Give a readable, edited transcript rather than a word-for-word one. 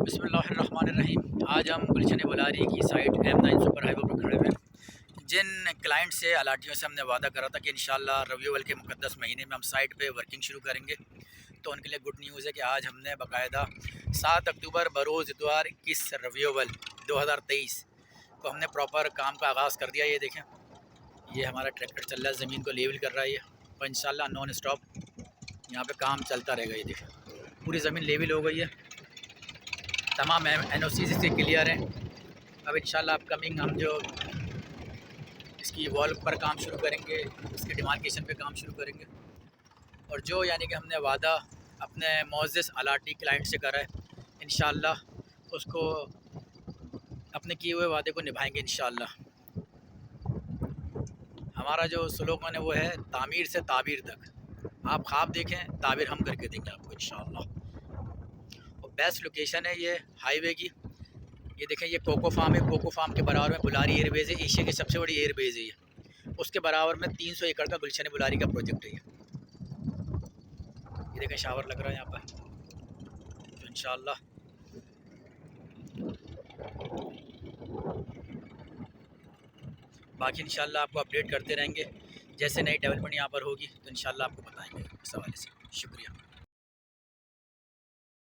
बिस्मिल्लाहिर्रहमानिर्रहीम। आज हम गुलशन बुलारी की साइट M9 सुपर हाईवे पर खड़े हुए हैं। जिन क्लाइंट से अलाटियों से हमने वादा करा था कि इंशाल्लाह रबीउल अव्वल के मुक़द्दस महीने में हम साइट पे वर्किंग शुरू करेंगे, तो उनके लिए गुड न्यूज़ है कि आज हमने बाकायदा 7 अक्टूबर बरोज़ इतवार 21 रबीउल अव्वल 2023 को हमने प्रॉपर काम का आगाज़ कर दिया। ये देखें, ये हमारा ट्रैक्टर चल रहा है, ज़मीन को लेवल कर रहा है ये, और इंशाल्लाह नॉन स्टॉप यहाँ पे काम चलता रहेगा। ये देखें, पूरी ज़मीन लेवल हो गई है, तमाम NOC से क्लियर हैं। अब इंशाल्लाह अपकमिंग हम जो इसकी वॉल पर काम शुरू करेंगे, इसके डिमार्केशन पे काम शुरू करेंगे, और जो यानी कि हमने वादा अपने मोअज़्ज़ज़ अलाटी क्लाइंट से करा है, इंशाल्लाह उसको अपने किए हुए वादे को निभाएंगे इंशाल्लाह। हमारा जो स्लोगन है वो है तामीर से ताबीर तक। आप ख्वाब देखें, ताबीर हम करके देंगे आपको इंशाल्लाह। और बेस्ट लोकेशन है ये हाईवे की। ये देखें, ये कोको फार्म है, कोको फार्म के बराबर में बुलारी एयरबेस है, एशिया की सबसे बड़ी एयरबेस है ये। उसके बराबर में 300 एकड़ का गुलशन बुलारी का प्रोजेक्ट है ये। देखें, शावर लग रहा है यहाँ पर, तो इंशाल्लाह बाकी इंशाल्लाह आपको अपडेट करते रहेंगे। जैसे नई डेवलपमेंट यहाँ पर होगी तो इंशाल्लाह आपको बताएंगे इस हवाले से। शुक्रिया।